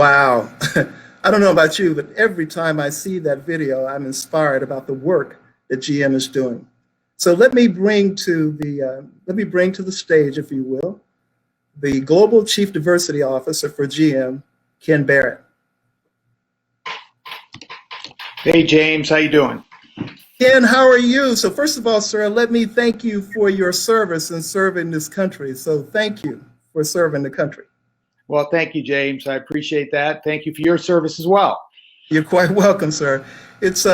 Wow. I don't know about you, but every time I see that video, I'm inspired about the work that GM is doing. So let me bring to the stage, if you will, the Global Chief Diversity Officer for GM, Ken Barrett. Hey, James, how you doing? Ken, how are you? So first of all, sir, let me thank you for your service in serving this country. So thank you for serving the country. Well, thank you, James. I appreciate that. Thank you for your service as well. You're quite welcome, sir. It's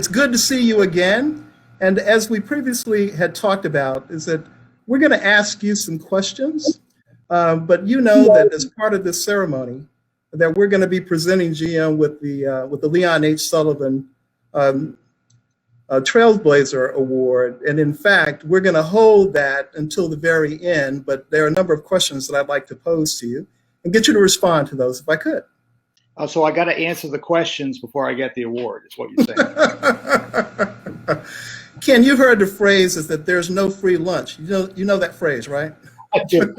good to see you again. And as we previously had talked about, is that we're going to ask you some questions, but you know that as part of this ceremony, that we're going to be presenting GM with the Leon H. Sullivan Trailblazer Award. And in fact, we're going to hold that until the very end, but there are a number of questions that I'd like to pose to you and get you to respond to those if I could. So I got to answer the questions before I get the award, is what you're saying. Ken, you've heard the phrase is that there's no free lunch. You know that phrase, right? I do.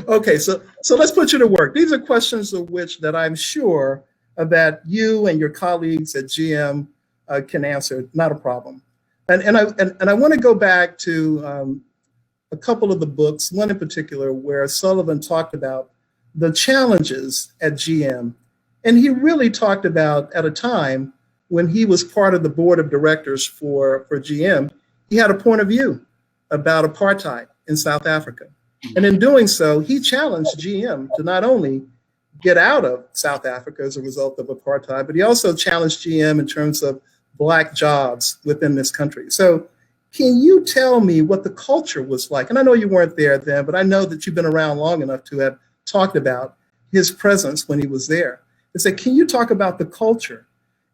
Okay, so let's put you to work. These are questions of which that I'm sure that you and your colleagues at GM can answer. Not a problem. And I want to go back to a couple of the books, one in particular where Sullivan talked about the challenges at GM. And he really talked about at a time when he was part of the board of directors for GM, he had a point of view about apartheid in South Africa. And in doing so, he challenged GM to not only get out of South Africa as a result of apartheid, but he also challenged GM in terms of Black jobs within this country. So can you tell me what the culture was like? And I know you weren't there then, but I know that you've been around long enough to have talked about his presence when he was there. And so can you talk about the culture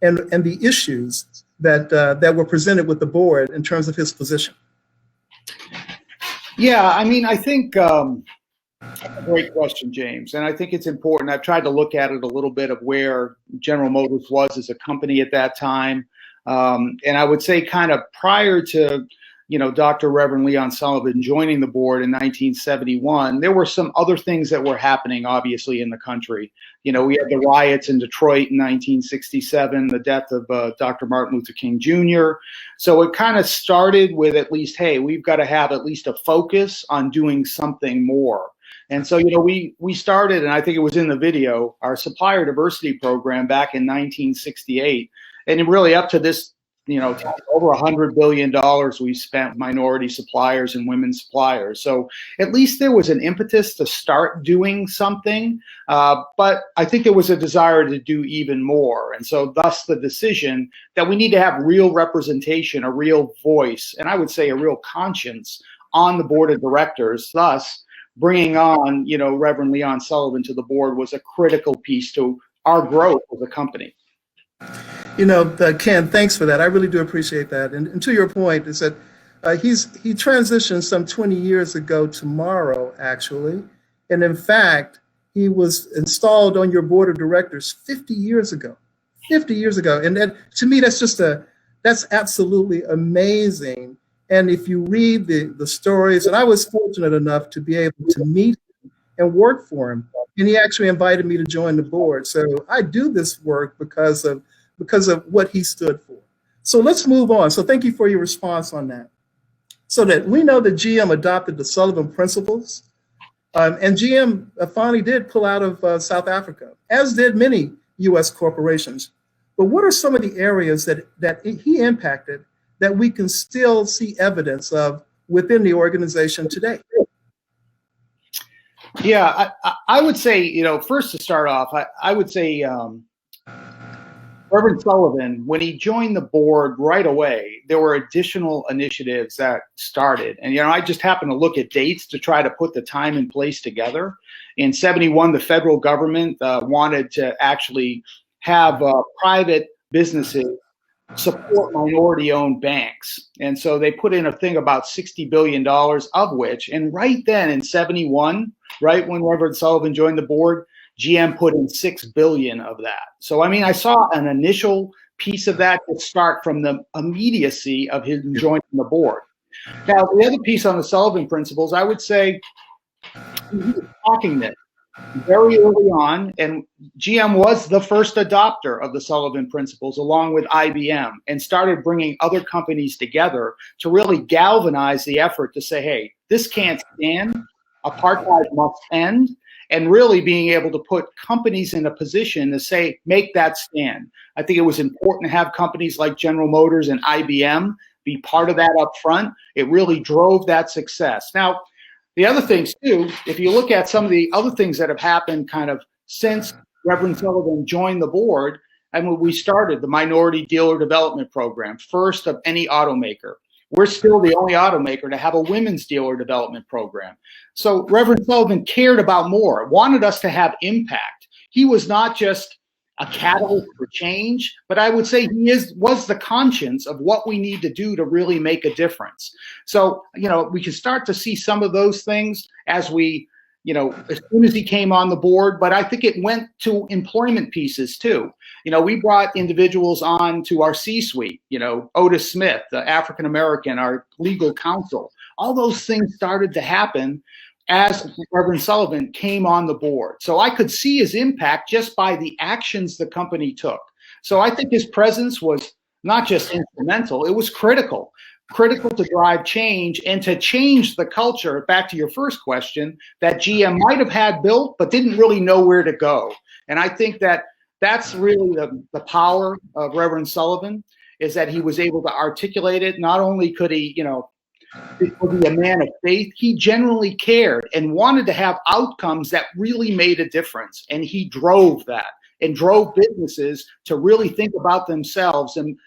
and the issues that were presented with the board in terms of his position? Yeah, I mean, I think a great question, James. And I think it's important. I've tried to look at it a little bit of where General Motors was as a company at that time. And I would say kind of prior to, Dr. Reverend Leon Sullivan joining the board in 1971, there were some other things that were happening, obviously, in the country. We had the riots in Detroit in 1967, the death of Dr. Martin Luther King Jr. So it kind of started with at least, hey, we've got to have at least a focus on doing something more. And so, we started, and I think it was in the video, our supplier diversity program back in 1968. And really up to this, over $100 billion we spent minority suppliers and women suppliers. So at least there was an impetus to start doing something. But I think there was a desire to do even more. And so thus the decision that we need to have real representation, a real voice, and I would say a real conscience on the board of directors. Thus, bringing on, Reverend Leon Sullivan to the board was a critical piece to our growth as a company. Ken, thanks for that. I really do appreciate that. And to your point, is that he transitioned some 20 years ago tomorrow, actually. And in fact, he was installed on your board of directors 50 years ago. 50 years ago. And that, to me, that's absolutely amazing. And if you read the stories, and I was fortunate enough to be able to meet him and work for him, and he actually invited me to join the board. So I do this work because of what he stood for. So let's move on. So thank you for your response on that. So that we know that GM adopted the Sullivan principles, and GM finally did pull out of South Africa, as did many U.S. corporations. But what are some of the areas that he impacted that we can still see evidence of within the organization today? Yeah, I would say, first to start off, I would say Reverend Sullivan, when he joined the board right away, there were additional initiatives that started. And, I just happened to look at dates to try to put the time and place together. In 71, the federal government wanted to actually have private businesses support minority-owned banks. And so they put in a thing about $60 billion of which, and right then in 71, right when Reverend Sullivan joined the board, GM put in $6 billion of that. So, I mean, I saw an initial piece of that to start from the immediacy of his joining the board. Now, the other piece on the Sullivan principles, I would say he was talking this. very early on, and GM was the first adopter of the Sullivan Principles along with IBM, and started bringing other companies together to really galvanize the effort to say, hey, this can't stand, apartheid must end, and really being able to put companies in a position to say, make that stand. I think it was important to have companies like General Motors and IBM be part of that up front. It really drove that success. Now, the other things too, if you look at some of the other things that have happened kind of since Reverend Sullivan joined the board, and when we started the Minority Dealer Development Program, first of any automaker. We're still the only automaker to have a women's dealer development program. So Reverend Sullivan cared about more, wanted us to have impact. He was not just a catalyst for change, but I would say he was the conscience of what we need to do to really make a difference. So, we can start to see some of those things as we, as soon as he came on the board, but I think it went to employment pieces too. We brought individuals on to our C-suite, Otis Smith, the African-American, our legal counsel. All those things started to happen as Reverend Sullivan came on the board. So I could see his impact just by the actions the company took. So I think his presence was not just instrumental, it was critical to drive change and to change the culture, back to your first question, that GM might have had built, but didn't really know where to go. And I think that that's really the power of Reverend Sullivan, is that he was able to articulate it. Not only could he, be a man of faith, he genuinely cared and wanted to have outcomes that really made a difference. And he drove that and drove businesses to really think about themselves. And,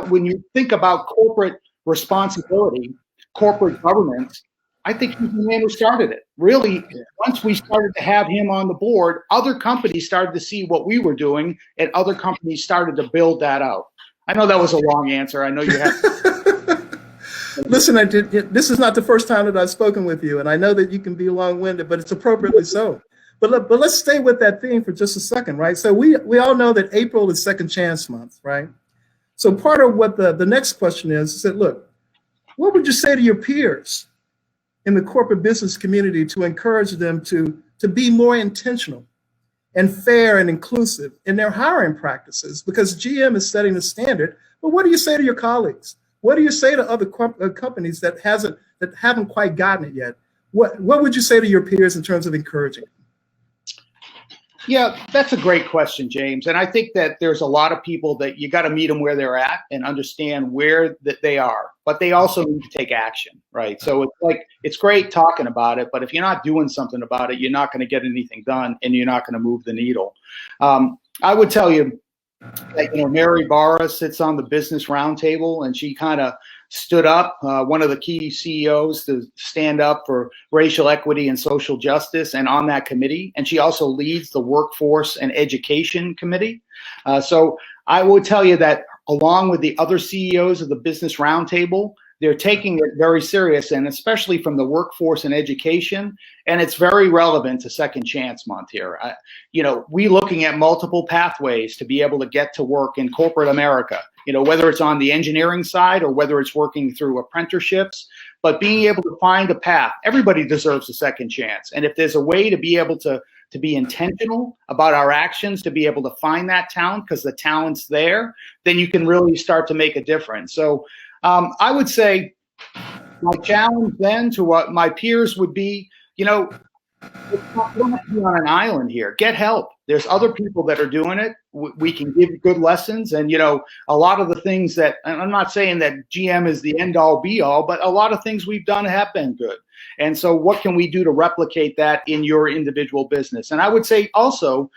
when you think about corporate responsibility, corporate governance, I think he's the man who started it. Really, once we started to have him on the board, other companies started to see what we were doing, and other companies started to build that out. I know that was a long answer. I know you have. Listen, this is not the first time that I've spoken with you, and I know that you can be long-winded, but it's appropriately so. But let's stay with that theme for just a second, right? So we all know that April is Second Chance Month, right? So part of what the next question is that, look, what would you say to your peers in the corporate business community to encourage them to be more intentional and fair and inclusive in their hiring practices? Because GM is setting the standard, but what do you say to your colleagues? What do you say to other companies that haven't quite gotten it yet? What would you say to your peers in terms of encouraging? Yeah, that's a great question, James. And I think that there's a lot of people that you got to meet them where they're at and understand where that they are, but they also need to take action, right? So it's great talking about it, but if you're not doing something about it, you're not going to get anything done, and you're not going to move the needle. I would tell you that, Mary Barra sits on the Business Roundtable, and she kind of stood up, one of the key CEOs, to stand up for racial equity and social justice, and on that committee. And she also leads the Workforce and Education Committee. So I will tell you that along with the other CEOs of the Business Roundtable, they're taking it very serious, and especially from the Workforce and Education, and it's very relevant to Second Chance Month here. We looking at multiple pathways to be able to get to work in corporate America, whether it's on the engineering side or whether it's working through apprenticeships, but being able to find a path. Everybody deserves a second chance. And if there's a way to be able to be intentional about our actions, to be able to find that talent, because the talent's there, then you can really start to make a difference. So I would say my challenge then to what my peers would be, you don't have to be on an island here. Get help. There's other people that are doing it. We can give good lessons. And, a lot of the things that, and I'm not saying that GM is the end all be all, but a lot of things we've done have been good. And so what can we do to replicate that in your individual business? And I would say also,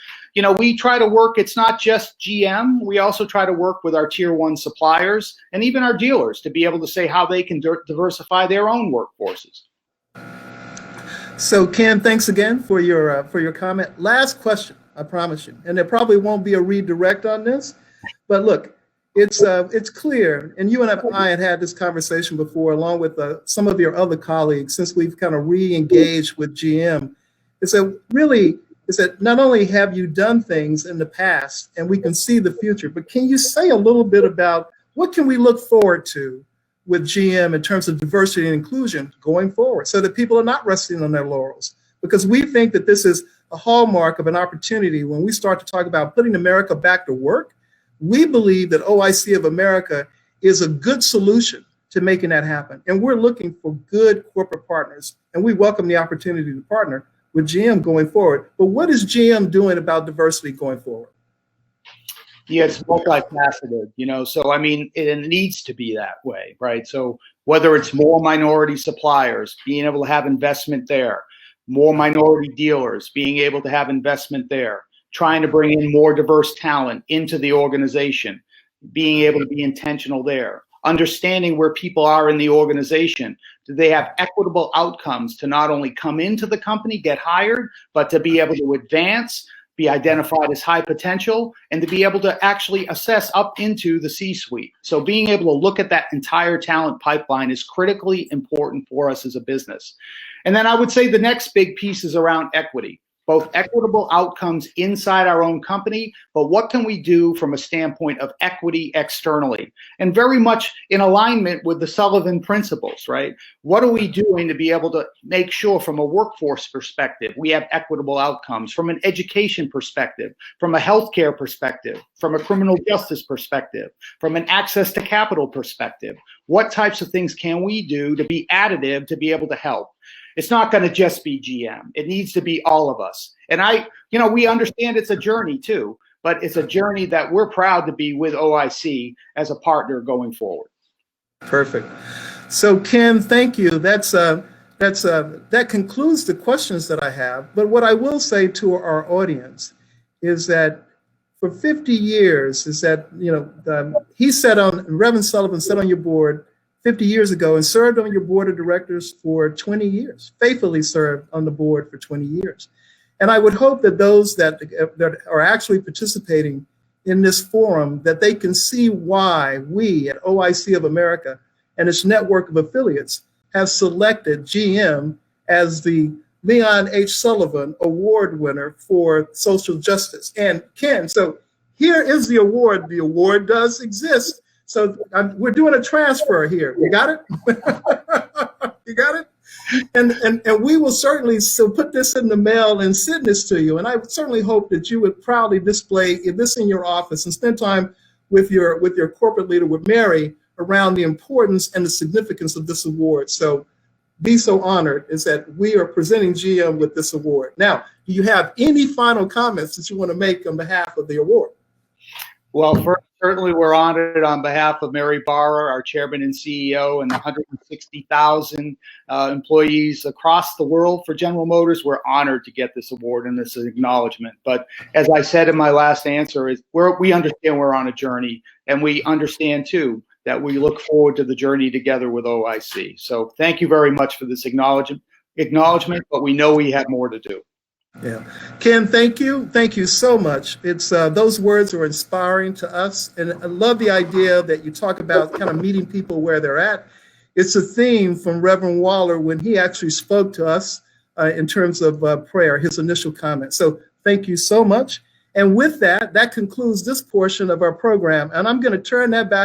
we try to work, it's not just GM, we also try to work with our tier one suppliers and even our dealers to be able to say how they can diversify their own workforces. So Ken, thanks again for your comment. Last question, I promise you, and there probably won't be a redirect on this, but look, it's clear, and you and I had this conversation before, along with some of your other colleagues, since we've kind of re-engaged with GM, is that not only have you done things in the past and we can see the future, but can you say a little bit about what can we look forward to with GM in terms of diversity and inclusion going forward, so that people are not resting on their laurels? Because we think that this is a hallmark of an opportunity when we start to talk about putting America back to work. We believe that OIC of America is a good solution to making that happen. And we're looking for good corporate partners. And we welcome the opportunity to partner with GM going forward. But what is GM doing about diversity going forward? Yeah, it's multifaceted, so I mean, it needs to be that way, right? So whether it's more minority suppliers, being able to have investment there, more minority dealers, being able to have investment there, trying to bring in more diverse talent into the organization, being able to be intentional there, understanding where people are in the organization. Do they have equitable outcomes to not only come into the company, get hired, but to be able to advance, be identified as high potential, and to be able to actually assess up into the C-suite. So being able to look at that entire talent pipeline is critically important for us as a business. And then I would say the next big piece is around equity, both equitable outcomes inside our own company, but what can we do from a standpoint of equity externally? And very much in alignment with the Sullivan principles, right? What are we doing to be able to make sure from a workforce perspective, we have equitable outcomes, from an education perspective, from a healthcare perspective, from a criminal justice perspective, from an access to capital perspective? What types of things can we do to be additive to be able to help? It's not going to just be GM. It needs to be all of us. And we understand it's a journey too, but it's a journey that we're proud to be with OIC as a partner going forward. Perfect. So Ken, thank you. That concludes the questions that I have. But what I will say to our audience is that for 50 years is that, Reverend Sullivan sat on your board 50 years ago and served on your board of directors for 20 years, faithfully served on the board for 20 years. And I would hope that those that are actually participating in this forum, that they can see why we at OIC of America and its network of affiliates have selected GM as the Leon H. Sullivan Award winner for social justice. And Ken, so here is the award. The award does exist. So we're doing a transfer here. You got it? You got it? And we will certainly put this in the mail and send this to you. And I certainly hope that you would proudly display this in your office and spend time with your corporate leader, with Mary, around the importance and the significance of this award. So be so honored is that we are presenting GM with this award. Now, do you have any final comments that you want to make on behalf of the award? Well, first, certainly we're honored on behalf of Mary Barra, our chairman and CEO, and the 160,000 employees across the world for General Motors. We're honored to get this award and this acknowledgement. But as I said in my last answer, we understand we're on a journey, and we understand too that we look forward to the journey together with OIC. So thank you very much for this acknowledgement, but we know we have more to do. Yeah. Ken, thank you. Thank you so much. It's those words are inspiring to us. And I love the idea that you talk about kind of meeting people where they're at. It's a theme from Reverend Waller when he actually spoke to us in terms of prayer, his initial comment. So thank you so much. And with that, that concludes this portion of our program. And I'm going to turn that back